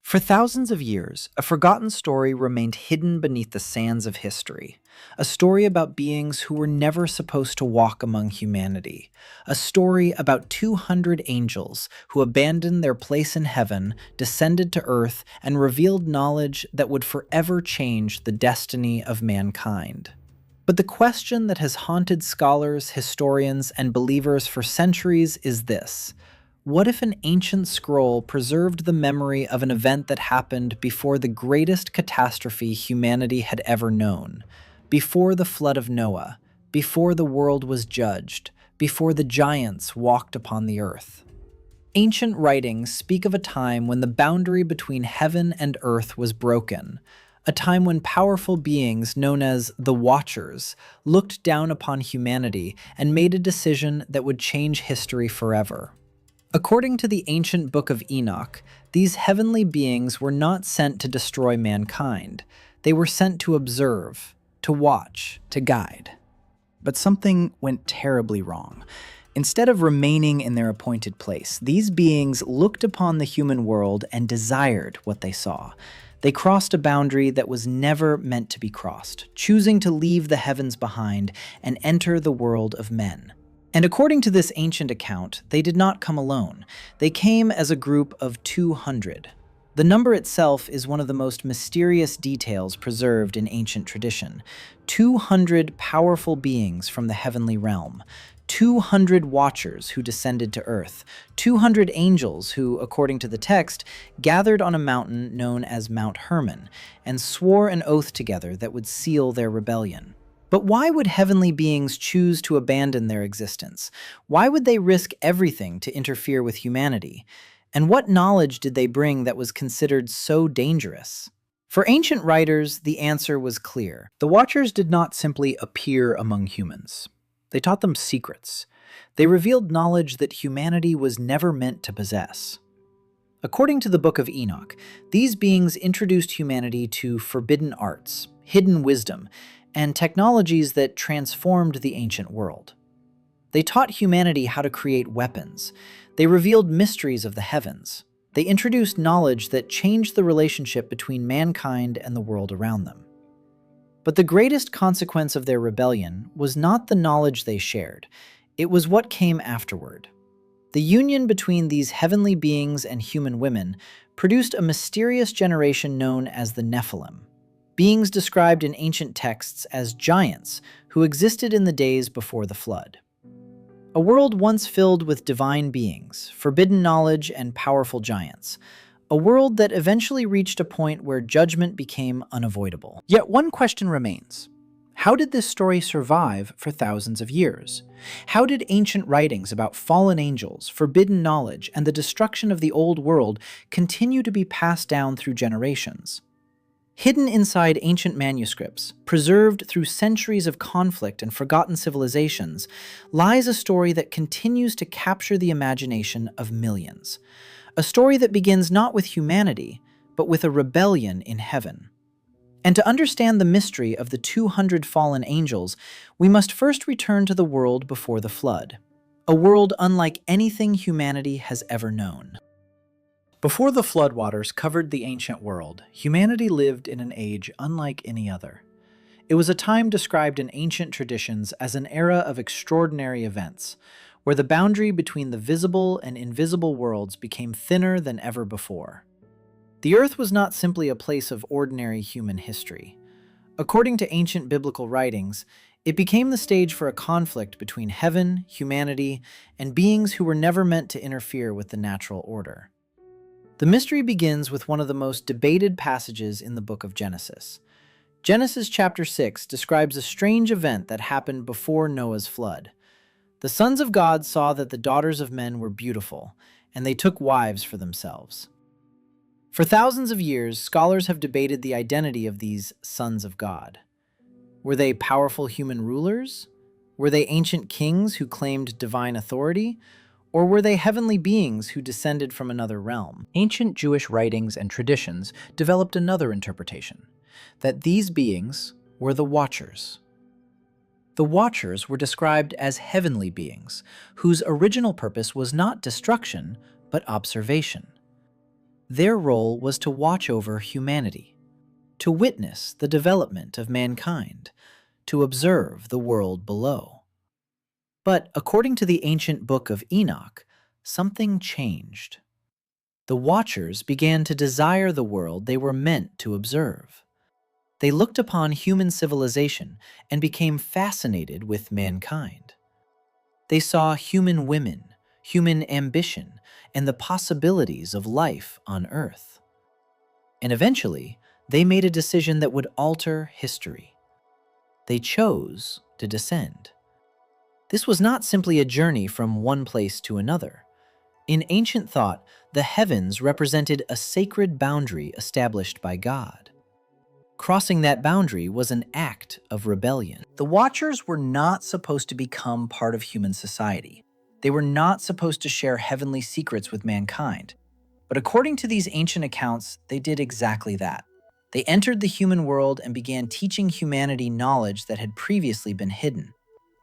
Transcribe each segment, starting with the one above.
For thousands of years, a forgotten story remained hidden beneath the sands of history. A story about beings who were never supposed to walk among humanity. A story about 200 angels who abandoned their place in heaven, descended to earth, and revealed knowledge that would forever change the destiny of mankind. But the question that has haunted scholars, historians, and believers for centuries is this: what if an ancient scroll preserved the memory of an event that happened before the greatest catastrophe humanity had ever known, before the flood of Noah, before the world was judged, before the giants walked upon the earth? Ancient writings speak of a time when the boundary between heaven and earth was broken, a time when powerful beings known as the Watchers looked down upon humanity and made a decision that would change history forever. According to the ancient Book of Enoch, these heavenly beings were not sent to destroy mankind. They were sent to observe, to watch, to guide. But something went terribly wrong. Instead of remaining in their appointed place, these beings looked upon the human world and desired what they saw. They crossed a boundary that was never meant to be crossed, choosing to leave the heavens behind and enter the world of men. And according to this ancient account, they did not come alone. They came as a group of 200. The number itself is one of the most mysterious details preserved in ancient tradition. 200 powerful beings from the heavenly realm. 200 watchers who descended to earth. 200 angels who, according to the text, gathered on a mountain known as Mount Hermon and swore an oath together that would seal their rebellion. But why would heavenly beings choose to abandon their existence? Why would they risk everything to interfere with humanity? And what knowledge did they bring that was considered so dangerous? For ancient writers, the answer was clear. The Watchers did not simply appear among humans. They taught them secrets. They revealed knowledge that humanity was never meant to possess. According to the Book of Enoch, these beings introduced humanity to forbidden arts, hidden wisdom, and technologies that transformed the ancient world. They taught humanity how to create weapons. They revealed mysteries of the heavens. They introduced knowledge that changed the relationship between mankind and the world around them. But the greatest consequence of their rebellion was not the knowledge they shared. It was what came afterward. The union between these heavenly beings and human women produced a mysterious generation known as the Nephilim. Beings described in ancient texts as giants who existed in the days before the flood. A world once filled with divine beings, forbidden knowledge, and powerful giants. A world that eventually reached a point where judgment became unavoidable. Yet one question remains. How did this story survive for thousands of years? How did ancient writings about fallen angels, forbidden knowledge, and the destruction of the old world continue to be passed down through generations? Hidden inside ancient manuscripts, preserved through centuries of conflict and forgotten civilizations, lies a story that continues to capture the imagination of millions. A story that begins not with humanity, but with a rebellion in heaven. And to understand the mystery of the 200 fallen angels, we must first return to the world before the flood. A world unlike anything humanity has ever known. Before the floodwaters covered the ancient world, humanity lived in an age unlike any other. It was a time described in ancient traditions as an era of extraordinary events, where the boundary between the visible and invisible worlds became thinner than ever before. The earth was not simply a place of ordinary human history. According to ancient biblical writings, it became the stage for a conflict between heaven, humanity, and beings who were never meant to interfere with the natural order. The mystery begins with one of the most debated passages in the book of Genesis. Genesis chapter 6 describes a strange event that happened before Noah's flood. The sons of God saw that the daughters of men were beautiful, and they took wives for themselves. For thousands of years, scholars have debated the identity of these sons of God. Were they powerful human rulers? Were they ancient kings who claimed divine authority? Or were they heavenly beings who descended from another realm? Ancient Jewish writings and traditions developed another interpretation, that these beings were the Watchers. The Watchers were described as heavenly beings, whose original purpose was not destruction, but observation. Their role was to watch over humanity, to witness the development of mankind, to observe the world below. But according to the ancient Book of Enoch, something changed. The Watchers began to desire the world they were meant to observe. They looked upon human civilization and became fascinated with mankind. They saw human women, human ambition, and the possibilities of life on Earth. And eventually, they made a decision that would alter history. They chose to descend. This was not simply a journey from one place to another. In ancient thought, the heavens represented a sacred boundary established by God. Crossing that boundary was an act of rebellion. The Watchers were not supposed to become part of human society. They were not supposed to share heavenly secrets with mankind. But according to these ancient accounts, they did exactly that. They entered the human world and began teaching humanity knowledge that had previously been hidden.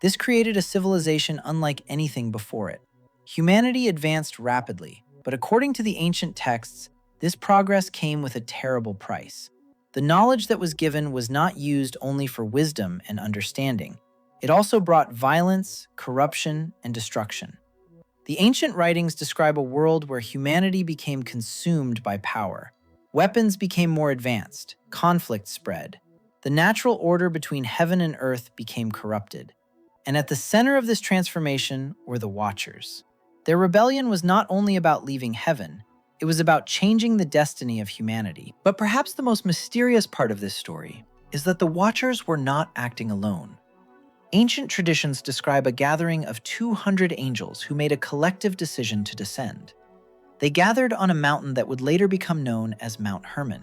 This created a civilization unlike anything before it. Humanity advanced rapidly, but according to the ancient texts, this progress came with a terrible price. The knowledge that was given was not used only for wisdom and understanding. It also brought violence, corruption, and destruction. The ancient writings describe a world where humanity became consumed by power. Weapons became more advanced, conflict spread. The natural order between heaven and earth became corrupted. And at the center of this transformation were the Watchers. Their rebellion was not only about leaving heaven, it was about changing the destiny of humanity. But perhaps the most mysterious part of this story is that the Watchers were not acting alone. Ancient traditions describe a gathering of 200 angels who made a collective decision to descend. They gathered on a mountain that would later become known as Mount Hermon.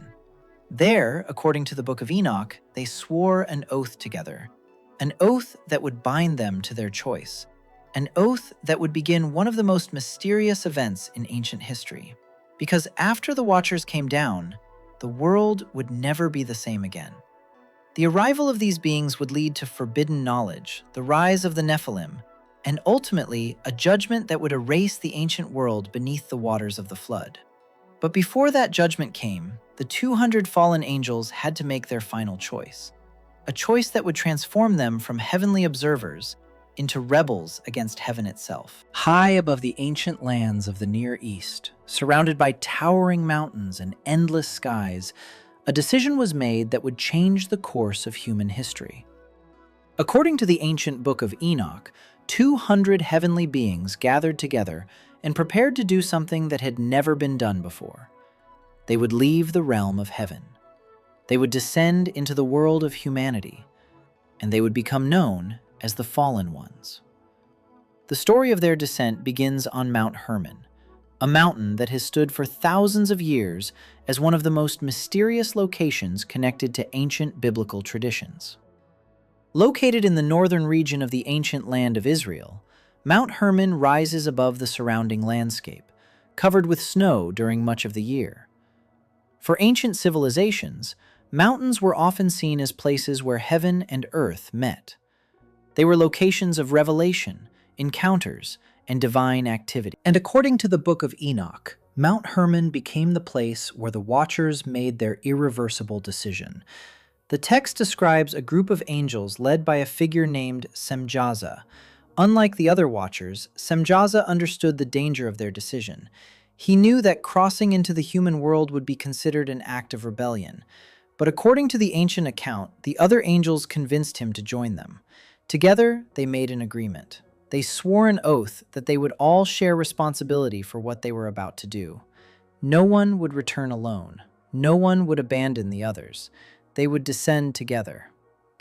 There, according to the Book of Enoch, they swore an oath together, an oath that would bind them to their choice, an oath that would begin one of the most mysterious events in ancient history. Because after the Watchers came down, the world would never be the same again. The arrival of these beings would lead to forbidden knowledge, the rise of the Nephilim, and ultimately a judgment that would erase the ancient world beneath the waters of the flood. But before that judgment came, the 200 fallen angels had to make their final choice, a choice that would transform them from heavenly observers into rebels against heaven itself. High above the ancient lands of the Near East, surrounded by towering mountains and endless skies, a decision was made that would change the course of human history. According to the ancient Book of Enoch, 200 heavenly beings gathered together and prepared to do something that had never been done before. They would leave the realm of heaven. They would descend into the world of humanity, and they would become known as the Fallen Ones. The story of their descent begins on Mount Hermon, a mountain that has stood for thousands of years as one of the most mysterious locations connected to ancient biblical traditions. Located in the northern region of the ancient land of Israel, Mount Hermon rises above the surrounding landscape, covered with snow during much of the year. For ancient civilizations, mountains were often seen as places where heaven and earth met. They were locations of revelation, encounters, and divine activity. And according to the Book of Enoch, Mount Hermon became the place where the Watchers made their irreversible decision. The text describes a group of angels led by a figure named Semjaza. Unlike the other Watchers, Semjaza understood the danger of their decision. He knew that crossing into the human world would be considered an act of rebellion. But according to the ancient account, the other angels convinced him to join them. Together, they made an agreement. They swore an oath that they would all share responsibility for what they were about to do. No one would return alone. No one would abandon the others. They would descend together.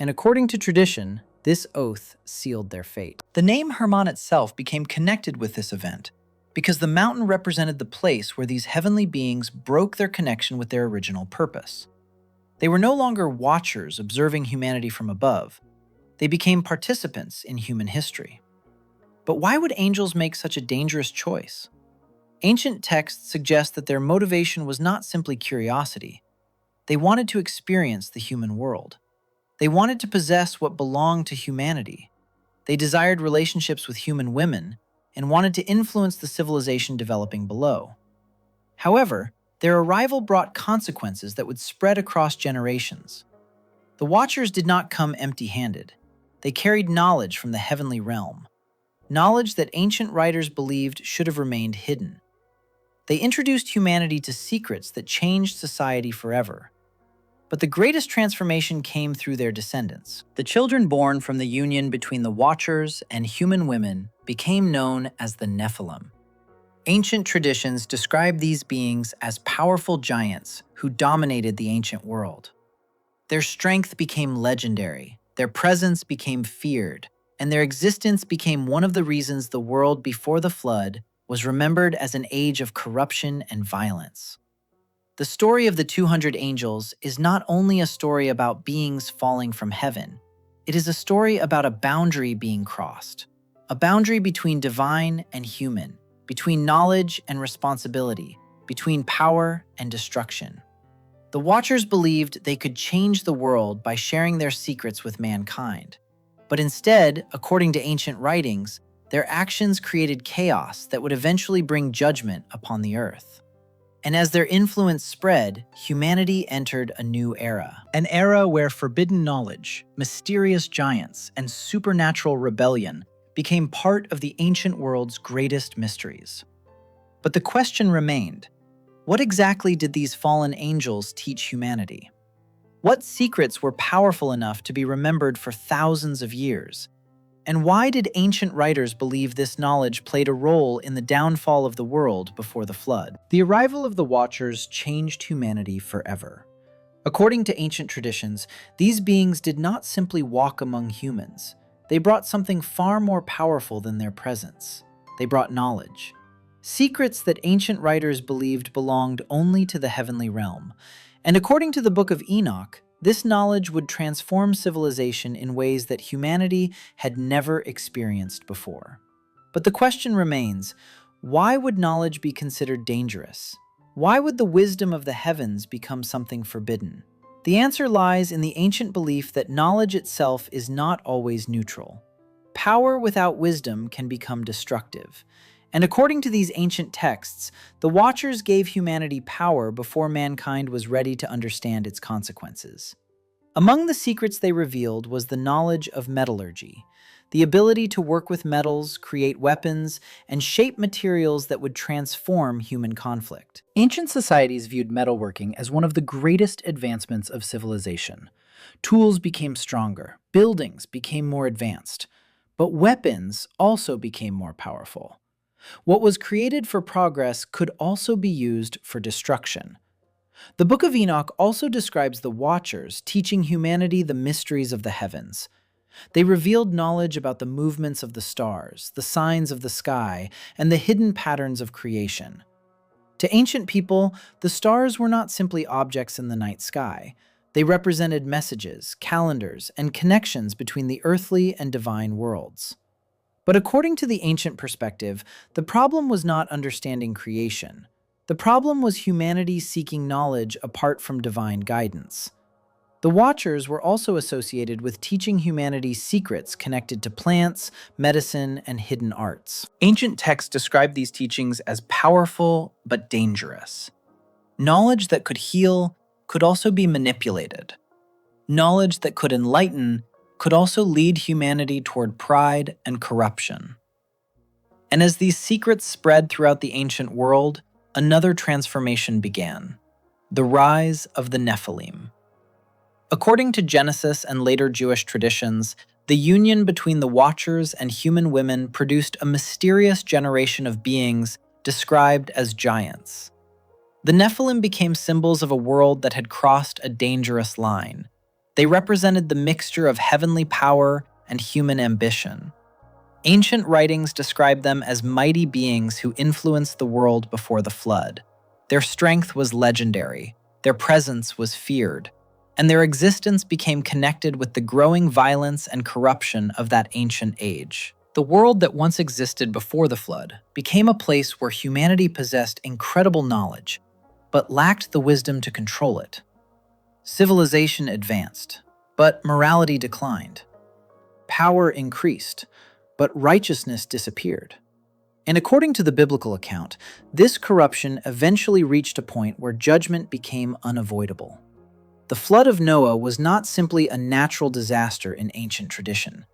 And according to tradition, this oath sealed their fate. The name Hermon itself became connected with this event because the mountain represented the place where these heavenly beings broke their connection with their original purpose. They were no longer watchers observing humanity from above. They became participants in human history. But why would angels make such a dangerous choice? Ancient texts suggest that their motivation was not simply curiosity. They wanted to experience the human world. They wanted to possess what belonged to humanity. They desired relationships with human women and wanted to influence the civilization developing below. However, Their arrival brought consequences that would spread across generations. The Watchers did not come empty-handed. They carried knowledge from the heavenly realm, knowledge that ancient writers believed should have remained hidden. They introduced humanity to secrets that changed society forever. But the greatest transformation came through their descendants. The children born from the union between the Watchers and human women became known as the Nephilim. Ancient traditions describe these beings as powerful giants who dominated the ancient world. Their strength became legendary, their presence became feared, and their existence became one of the reasons the world before the flood was remembered as an age of corruption and violence. The story of the 200 angels is not only a story about beings falling from heaven, it is a story about a boundary being crossed, a boundary between divine and human, between knowledge and responsibility, between power and destruction. The Watchers believed they could change the world by sharing their secrets with mankind. But instead, according to ancient writings, their actions created chaos that would eventually bring judgment upon the earth. And as their influence spread, humanity entered a new era. An era where forbidden knowledge, mysterious giants, and supernatural rebellion became part of the ancient world's greatest mysteries. But the question remained, what exactly did these fallen angels teach humanity? What secrets were powerful enough to be remembered for thousands of years? And why did ancient writers believe this knowledge played a role in the downfall of the world before the flood? The arrival of the Watchers changed humanity forever. According to ancient traditions, these beings did not simply walk among humans. They brought something far more powerful than their presence. They brought knowledge. Secrets that ancient writers believed belonged only to the heavenly realm. And according to the Book of Enoch, this knowledge would transform civilization in ways that humanity had never experienced before. But the question remains, why would knowledge be considered dangerous? Why would the wisdom of the heavens become something forbidden? The answer lies in the ancient belief that knowledge itself is not always neutral. Power without wisdom can become destructive. And according to these ancient texts, the Watchers gave humanity power before mankind was ready to understand its consequences. Among the secrets they revealed was the knowledge of metallurgy, the ability to work with metals, create weapons, and shape materials that would transform human conflict. Ancient societies viewed metalworking as one of the greatest advancements of civilization. Tools became stronger, buildings became more advanced, but weapons also became more powerful. What was created for progress could also be used for destruction. The Book of Enoch also describes the Watchers teaching humanity the mysteries of the heavens. They revealed knowledge about the movements of the stars, the signs of the sky, and the hidden patterns of creation. To ancient people, the stars were not simply objects in the night sky. They represented messages, calendars, and connections between the earthly and divine worlds. But according to the ancient perspective, the problem was not understanding creation. The problem was humanity seeking knowledge apart from divine guidance. The Watchers were also associated with teaching humanity secrets connected to plants, medicine, and hidden arts. Ancient texts describe these teachings as powerful but dangerous. Knowledge that could heal could also be manipulated. Knowledge that could enlighten could also lead humanity toward pride and corruption. And as these secrets spread throughout the ancient world, another transformation began: the rise of the Nephilim. According to Genesis and later Jewish traditions, the union between the Watchers and human women produced a mysterious generation of beings described as giants. The Nephilim became symbols of a world that had crossed a dangerous line. They represented the mixture of heavenly power and human ambition. Ancient writings describe them as mighty beings who influenced the world before the flood. Their strength was legendary, their presence was feared, and their existence became connected with the growing violence and corruption of that ancient age. The world that once existed before the flood became a place where humanity possessed incredible knowledge, but lacked the wisdom to control it. Civilization advanced, but morality declined. Power increased, but righteousness disappeared. And according to the biblical account, this corruption eventually reached a point where judgment became unavoidable. The flood of Noah was not simply a natural disaster in ancient tradition.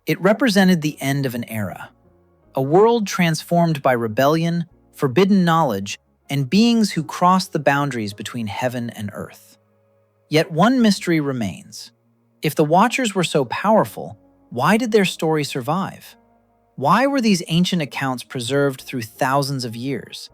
It represented the end of an era, a world transformed by rebellion, forbidden knowledge, and beings who crossed the boundaries between heaven and earth. Yet one mystery remains. If the Watchers were so powerful, why did their story survive? Why were these ancient accounts preserved through thousands of years?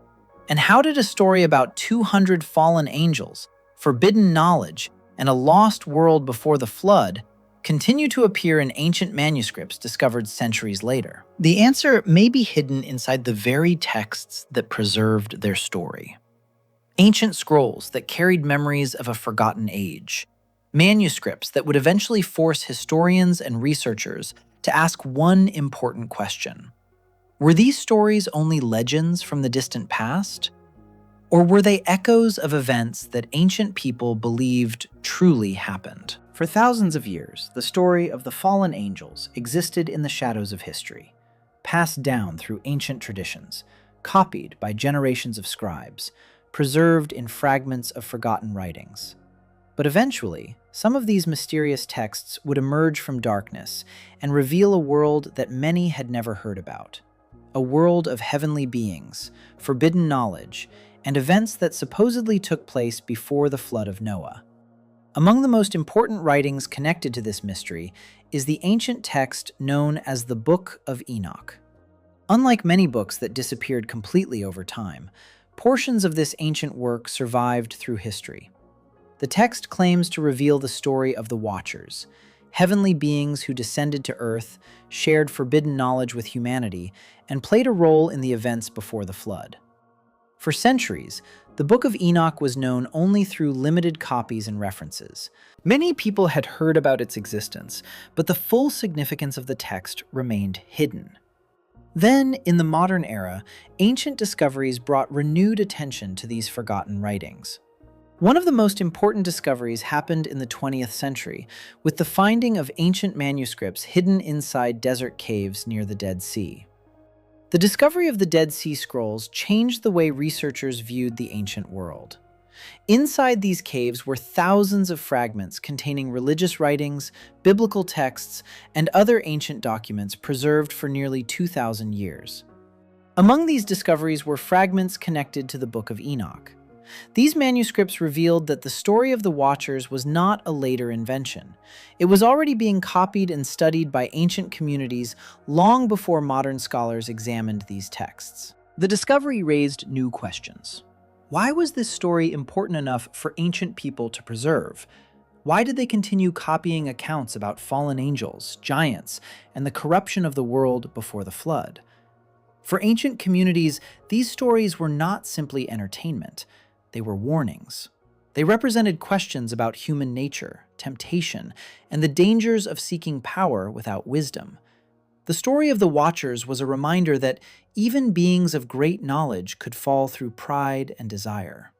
And how did a story about 200 fallen angels, forbidden knowledge, and a lost world before the flood continue to appear in ancient manuscripts discovered centuries later? The answer may be hidden inside the very texts that preserved their story. Ancient scrolls that carried memories of a forgotten age. Manuscripts that would eventually force historians and researchers to ask one important question. Were these stories only legends from the distant past? Or were they echoes of events that ancient people believed truly happened? For thousands of years, the story of the fallen angels existed in the shadows of history, passed down through ancient traditions, copied by generations of scribes, preserved in fragments of forgotten writings. But eventually, some of these mysterious texts would emerge from darkness and reveal a world that many had never heard about. A world of heavenly beings, forbidden knowledge, and events that supposedly took place before the flood of Noah. Among the most important writings connected to this mystery is the ancient text known as the Book of Enoch. Unlike many books that disappeared completely over time, portions of this ancient work survived through history. The text claims to reveal the story of the Watchers, heavenly beings who descended to Earth, shared forbidden knowledge with humanity, and played a role in the events before the flood. For centuries, the Book of Enoch was known only through limited copies and references. Many people had heard about its existence, but the full significance of the text remained hidden. Then, in the modern era, ancient discoveries brought renewed attention to these forgotten writings. One of the most important discoveries happened in the 20th century, with the finding of ancient manuscripts hidden inside desert caves near the Dead Sea. The discovery of the Dead Sea Scrolls changed the way researchers viewed the ancient world. Inside these caves were thousands of fragments containing religious writings, biblical texts, and other ancient documents preserved for nearly 2,000 years. Among these discoveries were fragments connected to the Book of Enoch. These manuscripts revealed that the story of the Watchers was not a later invention. It was already being copied and studied by ancient communities long before modern scholars examined these texts. The discovery raised new questions. Why was this story important enough for ancient people to preserve? Why did they continue copying accounts about fallen angels, giants, and the corruption of the world before the flood? For ancient communities, these stories were not simply entertainment. They were warnings. They represented questions about human nature, temptation, and the dangers of seeking power without wisdom. The story of the Watchers was a reminder that even beings of great knowledge could fall through pride and desire.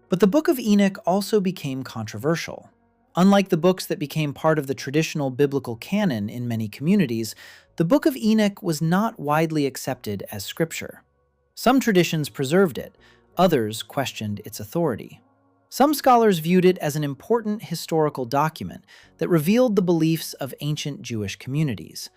But the Book of Enoch also became controversial. Unlike the books that became part of the traditional biblical canon in many communities, the Book of Enoch was not widely accepted as scripture. Some traditions preserved it, others questioned its authority. Some scholars viewed it as an important historical document that revealed the beliefs of ancient Jewish communities.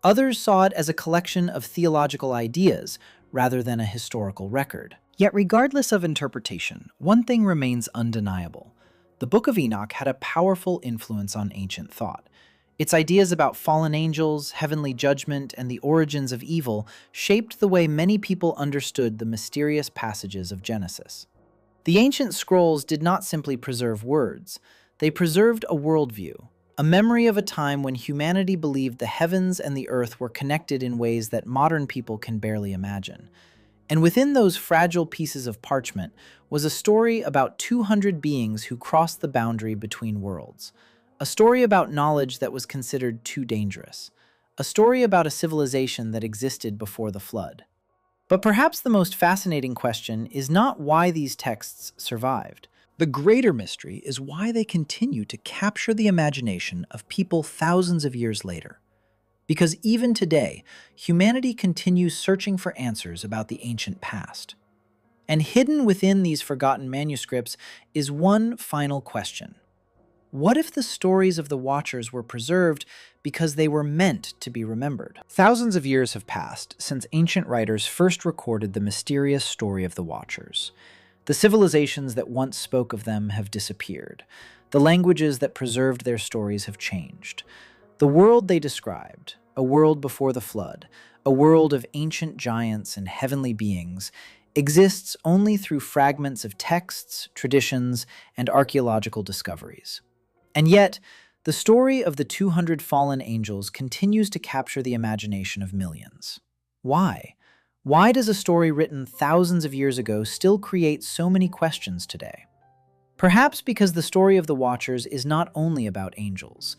Others saw it as a collection of theological ideas rather than a historical record. Yet regardless of interpretation, one thing remains undeniable. The Book of Enoch had a powerful influence on ancient thought. Its ideas about fallen angels, heavenly judgment, and the origins of evil shaped the way many people understood the mysterious passages of Genesis. The ancient scrolls did not simply preserve words. They preserved a worldview, a memory of a time when humanity believed the heavens and the earth were connected in ways that modern people can barely imagine. And within those fragile pieces of parchment was a story about 200 beings who crossed the boundary between worlds. A story about knowledge that was considered too dangerous. A story about a civilization that existed before the flood. But perhaps the most fascinating question is not why these texts survived. The greater mystery is why they continue to capture the imagination of people thousands of years later. Because even today, humanity continues searching for answers about the ancient past. And hidden within these forgotten manuscripts is one final question. What if the stories of the Watchers were preserved because they were meant to be remembered? Thousands of years have passed since ancient writers first recorded the mysterious story of the Watchers. The civilizations that once spoke of them have disappeared. The languages that preserved their stories have changed. The world they described, a world before the flood, a world of ancient giants and heavenly beings, exists only through fragments of texts, traditions, and archaeological discoveries. And yet, the story of the 200 fallen angels continues to capture the imagination of millions. Why? Why does a story written thousands of years ago still create so many questions today? Perhaps because the story of the Watchers is not only about angels.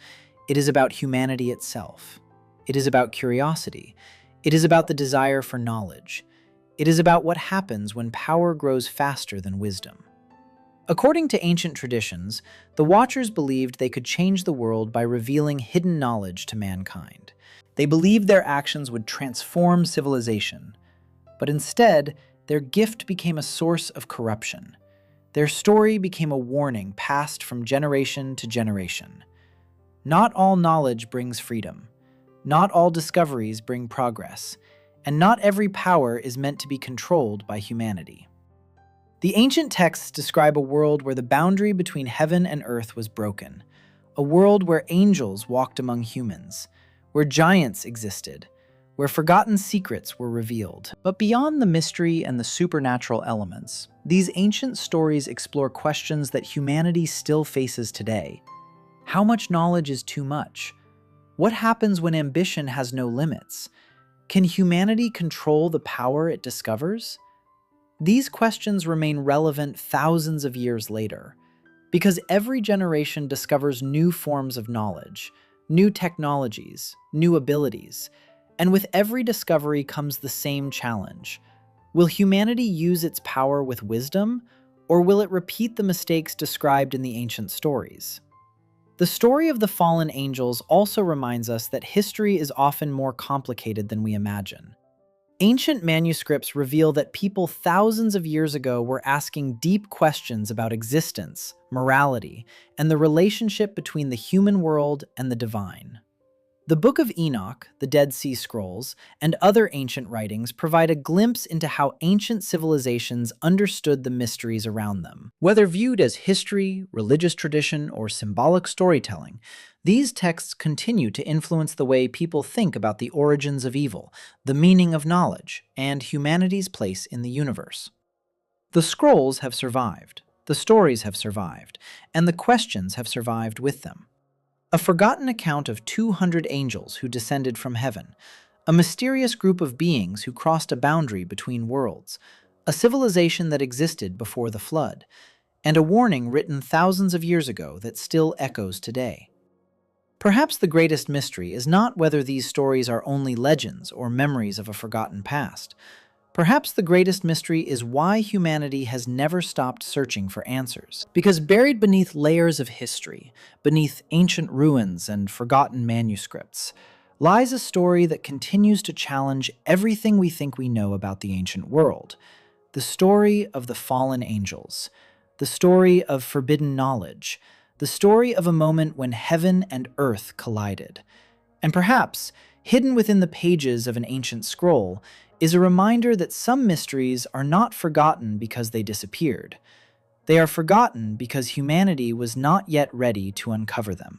It is about humanity itself. It is about curiosity. It is about the desire for knowledge. It is about what happens when power grows faster than wisdom. According to ancient traditions, the Watchers believed they could change the world by revealing hidden knowledge to mankind. They believed their actions would transform civilization, but instead, their gift became a source of corruption. Their story became a warning passed from generation to generation. Not all knowledge brings freedom. Not all discoveries bring progress. And not every power is meant to be controlled by humanity. The ancient texts describe a world where the boundary between heaven and earth was broken, a world where angels walked among humans, where giants existed, where forgotten secrets were revealed. But beyond the mystery and the supernatural elements, these ancient stories explore questions that humanity still faces today. How much knowledge is too much? What happens when ambition has no limits? Can humanity control the power it discovers? These questions remain relevant thousands of years later, because every generation discovers new forms of knowledge, new technologies, new abilities, and with every discovery comes the same challenge. Will humanity use its power with wisdom, or will it repeat the mistakes described in the ancient stories? The story of the fallen angels also reminds us that history is often more complicated than we imagine. Ancient manuscripts reveal that people thousands of years ago were asking deep questions about existence, morality, and the relationship between the human world and the divine. The Book of Enoch, the Dead Sea Scrolls, and other ancient writings provide a glimpse into how ancient civilizations understood the mysteries around them. Whether viewed as history, religious tradition, or symbolic storytelling, these texts continue to influence the way people think about the origins of evil, the meaning of knowledge, and humanity's place in the universe. The scrolls have survived, the stories have survived, and the questions have survived with them. A forgotten account of 200 angels who descended from heaven, a mysterious group of beings who crossed a boundary between worlds, a civilization that existed before the flood, and a warning written thousands of years ago that still echoes today. Perhaps the greatest mystery is not whether these stories are only legends or memories of a forgotten past. Perhaps the greatest mystery is why humanity has never stopped searching for answers. Because buried beneath layers of history, beneath ancient ruins and forgotten manuscripts, lies a story that continues to challenge everything we think we know about the ancient world. The story of the fallen angels. The story of forbidden knowledge. The story of a moment when heaven and earth collided. And perhaps, hidden within the pages of an ancient scroll, is a reminder that some mysteries are not forgotten because they disappeared. They are forgotten because humanity was not yet ready to uncover them.